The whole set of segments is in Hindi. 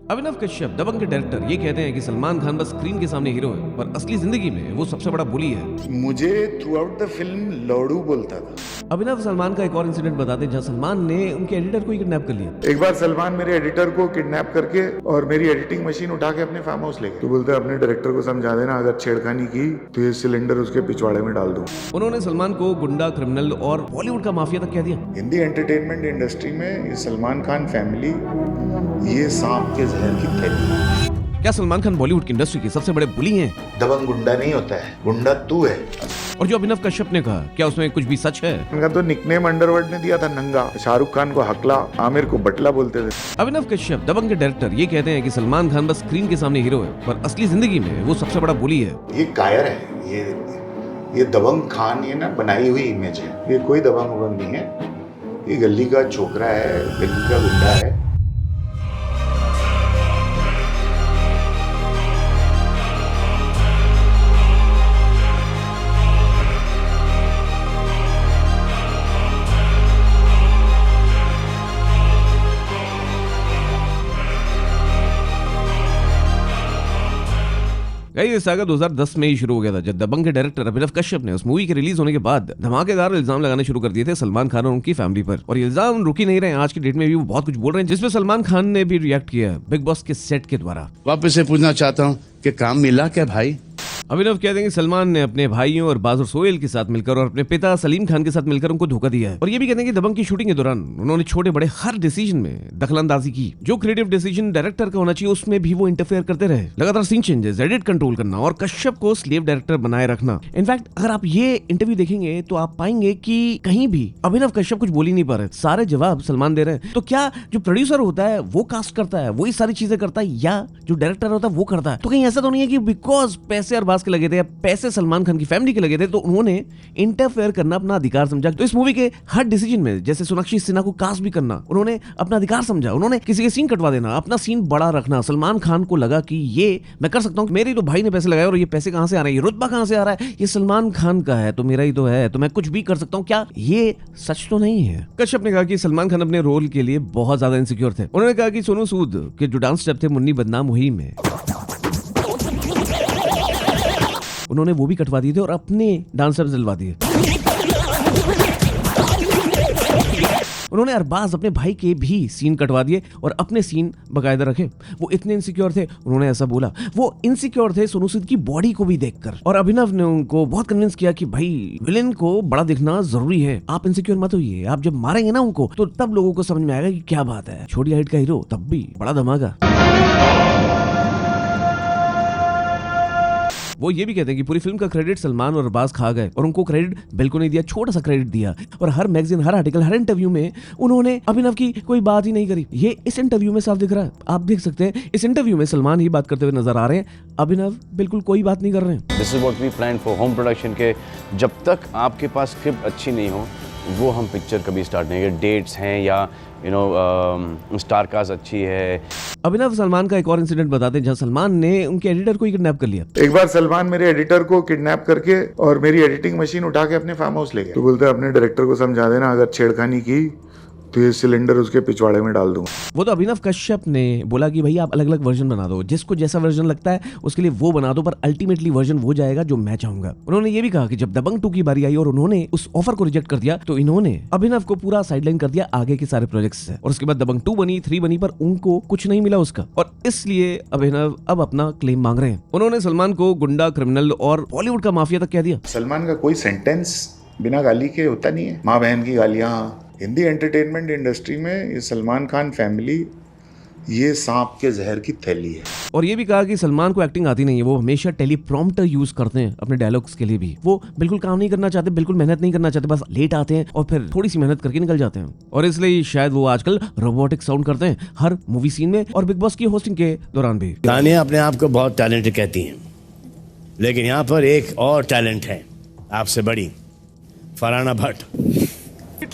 अभिनव कश्यप दबंग के डायरेक्टर ये कहते हैं कि सलमान खान बस स्क्रीन के सामने हीरो है, पर असली जिंदगी में वो सबसे बड़ा बुली है। मुझे थ्रू आउट द फिल्म लौड़ू बोलता था। अभिनव सलमान का एक और इंसिडेंट बताते हैं जहां सलमान ने उनके एडिटर को ही किडनैप कर लिया। एक बार सलमान मेरे एडिटर को किडनैप करके और मेरी एडिटिंग मशीन उठा के अपने फार्म हाउस ले गए। तो बोलते अपने डायरेक्टर को समझा देना, अगर छेड़खानी की तो ये सिलेंडर उसके पिछवाड़े में डाल दूं। उन्होंने सलमान को गुंडा, क्रिमिनल और बॉलीवुड का माफिया तक कह दिया। हिंदी एंटरटेनमेंट इंडस्ट्री में ये सलमान खान फैमिली ये सांप के जहर की थैली। क्या सलमान खान बॉलीवुड की इंडस्ट्री के सबसे बड़े बुली हैं? दबंग गुंडा नहीं होता है, गुंडा तू है। और जो अभिनव कश्यप ने कहा, क्या उसमें कुछ भी सच है? उनका तो निकनेम अंडरवर्ल्ड ने दिया था नंगा। शाहरुख खान को हकला, आमिर को बटला बोलते थे। अभिनव कश्यप दबंग के डायरेक्टर ये कहते हैं कि सलमान खान बस स्क्रीन के सामने हीरो है, पर असली जिंदगी में वो सबसे बड़ा बुली है। ये कायर है, ये दबंग खान, ये ना बनाई हुई इमेज है। ये कोई दबंग उबंग नहीं है, ये गली का छोकरा है, गली का गुंडा है। ये सागा 2010 में ही शुरू हो गया था, जब दबंग के डायरेक्टर अभिनव कश्यप ने उस मूवी के रिलीज होने के बाद धमाकेदार इल्जाम लगाने शुरू कर दिए थे सलमान खान और उनकी फैमिली पर। और ये इल्जाम रुक ही नहीं रहे, आज की डेट में भी वो बहुत कुछ बोल रहे हैं, जिसमें सलमान खान ने भी रिएक्ट किया बिग बॉस के सेट के द्वारा। वापस से पूछना चाहता हूँ कि काम मिला क्या भाई? अभिनव कहते हैं कि सलमान ने अपने भाइयों और बाजुर सोहेल के साथ मिलकर और अपने पिता सलीम खान के साथ मिलकर उनको धोखा दिया है। और ये भी कहते हैं कि दबंग की शूटिंग के दौरान उन्होंने छोटे बड़े हर डिसीजन में दखलंदाजी की। जो क्रिएटिव डिसीजन डायरेक्टर का होना चाहिए उसमें भी वो इंटरफेयर करते रहे। लगातार सीन चेंजेस, एडिट कंट्रोल करना और कश्यप को स्लेव डायरेक्टर बनाए रखना। इनफैक्ट अगर आप ये इंटरव्यू देखेंगे तो आप पाएंगे कि कहीं भी अभिनव कश्यप कुछ बोल ही नहीं पा रहे, सारे जवाब सलमान दे रहे हैं। तो क्या जो प्रोड्यूसर होता है वो कास्ट करता है, वही सारी चीजें करता है, या जो डायरेक्टर होता है वो करता है? तो कहीं ऐसा तो नहीं है कि बिकॉज पैसे अरबाज के लगे थे, पैसे सलमान खान की फैमिली के लगे थे, तो उन्होंने इंटरफेयर करना अपना अधिकार समझा? तो इस मूवी के हर डिसीजन में, जैसे सोनाक्षी सिन्हा को कास्ट भी करना, उन्होंने अपना अधिकार समझा। उन्होंने किसी के सीन कटवा देना, अपना सीन बड़ा रखना। सलमान खान को लगा कि ये मैं कर सकता हूँ, मेरे तो भाई ने पैसे लगाए और ये पैसे कहां से आ रहे हैं, ये रुतबा कहां से आ रहा है, ये सलमान खान का है तो मेरा ही तो है, तो मैं कुछ भी कर सकता हूँ। क्या ये सच तो नहीं है? कश्यप ने कहा कि सलमान खान अपने रोल के लिए बहुत ज्यादा इनसिक्योर थे। उन्होंने कहा कि सोनू सूद के जो डांस स्टेप थे मुन्नी बदनाम हुई में, उन्होंने वो भी कटवा दिए थे और अपने डांसर्स दिलवा दिए। उन्होंने अरबाज अपने भाई के भी सीन कटवा दिए और अपने सीन बकायदा रखे। वो इतने इनसिक्योर थे, उन्होंने ऐसा बोला। वो इनसिक्योर थे सोनू सूद की बॉडी को भी देखकर। और अभिनव ने उनको बहुत कन्विंस किया कि भाई विलेन को बड़ा दिखना जरूरी है, आप इनसिक्योर मत होइए, आप जब मारेंगे ना उनको तो तब लोगों को समझ में आएगा कि क्या बात है, छोटी हाइट का हीरो तब भी बड़ा धमाका। वो ये भी कहते हैं कि पूरी फिल्म का क्रेडिट सलमान और अरबाज खा गए और उनको क्रेडिट बिल्कुल नहीं दिया, छोटा सा क्रेडिट दिया। और हर मैगजीन, हर आर्टिकल, हर इंटरव्यू में उन्होंने अभिनव की कोई बात ही नहीं करी। ये इस इंटरव्यू में साफ दिख रहा है, आप देख सकते हैं। इस इंटरव्यू में सलमान ही बात करते हुए नजर आ रहे हैं, अभिनव बिल्कुल कोई बात नहीं कर रहे हैं। This is what we plan for home production के जब तक आपके पास स्क्रिप्ट अच्छी नहीं हो वो हम पिक्चर कभी स्टार्ट नहीं करेंगे। डेट्स हैं या स्टार कास्ट अच्छी है। अभिनव सलमान का एक और इंसिडेंट बताते हैं जहां सलमान ने उनके एडिटर को ही किडनैप कर लिया। एक बार सलमान मेरे एडिटर को किडनैप करके और मेरी एडिटिंग मशीन उठा के अपने फार्म हाउस ले गए। तो बोलते अपने डायरेक्टर को समझा देना, अगर छेड़खानी की तो ये सिलेंडर उसके पिछवाड़े में डाल दूंगा। वो तो अभिनव कश्यप ने बोला कि भाई आप अलग अलग वर्जन बना दो, जिसको जैसा वर्जन लगता है उसके लिए वो बना दो, पर अल्टीमेटली वर्जन वो जाएगा जो मैं चाहूंगा। उन्होंने ये भी कहा कि जब दबंग 2 की बारी आई और उन्होंने उस ऑफर को रिजेक्ट कर दिया तो इन्होंने अभिनव को पूरा साइडलाइन कर दिया आगे के सारे प्रोजेक्ट्स से। और उसके बाद दबंग 2 बनी, 3 बनी, पर उनको कुछ नहीं मिला उसका, और इसलिए अभिनव अब अपना क्लेम मांग रहे हैं। उन्होंने सलमान को गुंडा, क्रिमिनल और बॉलीवुड का माफिया तक कह दिया। सलमान का कोई सेंटेंस बिना गाली के होता नहीं है। माँ बहन की गालियां। हिंदी एंटरटेनमेंट इंडस्ट्री में ये सलमान खान फैमिली ये सांप के जहर की थैली है। और ये भी कहा कि सलमान को एक्टिंग आती नहीं है, वो हमेशा टेलीप्रॉम्प्टर यूज करते हैं अपने डायलॉग्स के लिए भी। वो बिल्कुल काम नहीं करना चाहते, बिल्कुल मेहनत नहीं करना चाहते, बस लेट आते हैं और फिर थोड़ी सी मेहनत करके निकल जाते हैं। और इसलिए शायद वो आजकल रोबोटिक साउंड करते हैं हर मूवी सीन में और बिग बॉस की होस्टिंग के दौरान भी। तानिया अपने आप को बहुत टैलेंटेड कहती हैं, लेकिन यहाँ पर एक और टैलेंट है आपसे बड़ी, फरहाना भट्ट।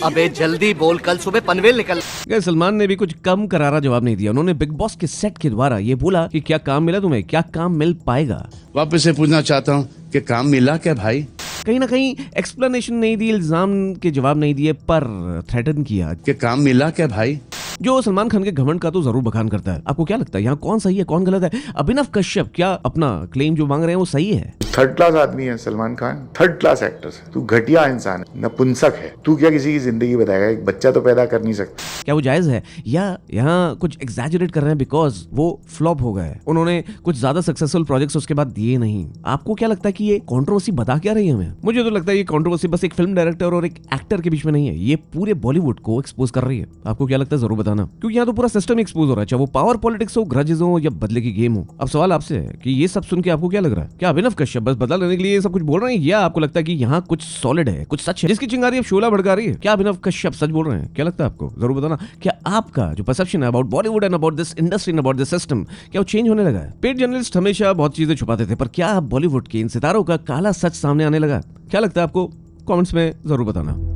अबे जल्दी बोल, कल सुबह पनवेल निकल। सलमान ने भी कुछ कम करारा जवाब नहीं दिया। उन्होंने बिग बॉस के सेट के द्वारा ये बोला कि क्या काम मिला तुम्हें, क्या काम मिल पाएगा? वापस से पूछना चाहता हूँ कि काम मिला क्या भाई? कहीं ना कहीं एक्सप्लेनेशन नहीं दी, इल्जाम के जवाब नहीं दिए, पर थ्रेटन किया कि काम मिला क्या भाई? जो सलमान खान के घमंड का तो जरूर बखान करता है। आपको क्या लगता है यहाँ कौन सही है कौन गलत है? अभिनव कश्यप क्या अपना क्लेम जो मांग रहे हैं वो सही है? थर्ड क्लास आदमी है Salman Khan, third class actor है। तू घटिया इंसान है, नपुंसक है। तू क्या किसी की जिंदगी बताएगा? एक बच्चा तो पैदा कर नहीं सकता। क्या वो जायज है या यहाँ कुछ एग्जैजरेट कर रहे हैं बिकॉज वो फ्लॉप हो गए, उन्होंने कुछ ज्यादा सक्सेसफुल प्रोजेक्ट्स उसके बाद दिए नहीं? आपको क्या लगता है कि ये कंट्रोवर्सी बता क्या रही है हमें? मुझे तो लगता है ये कंट्रोवर्सी बस एक फिल्म डायरेक्टर और एक एक्टर के बीच में नहीं है, ये पूरे बॉलीवुड को एक्सपोज कर रही है। आपको क्या लगता है जरूर बताना, क्योंकि यहाँ तो पूरा सिस्टम एक्सपोज हो रहा है, चाहे वो पावर पॉलिटिक्स हो, ग्रजेस हो या बदले की गेम हो। अब सवाल आपसे है कि ये सब सुन के आपको क्या लग रहा है? क्या अभिनव कश्यप बस बदला लेने के लिए ये सब कुछ बोल रहे हैं या आपको लगता है कि यहाँ कुछ सॉलिड है, कुछ सच है जिसकी चिंगारी अब शोला भड़का रही है? क्या अभिनव कश्यप सच बोल रहे हैं? क्या लगता है आपको जरूर बताना। क्या आपका जो परसेप्शन है about Bollywood and about this industry and about this system क्या वो चेंज होने लगा है? पेड जर्नलिस्ट हमेशा बहुत चीजें छुपाते थे, पर क्या अब बॉलीवुड के इन सितारों का काला सच सामने आने लगा? क्या लगता है आपको? कमेंट्स में जरूर बताना।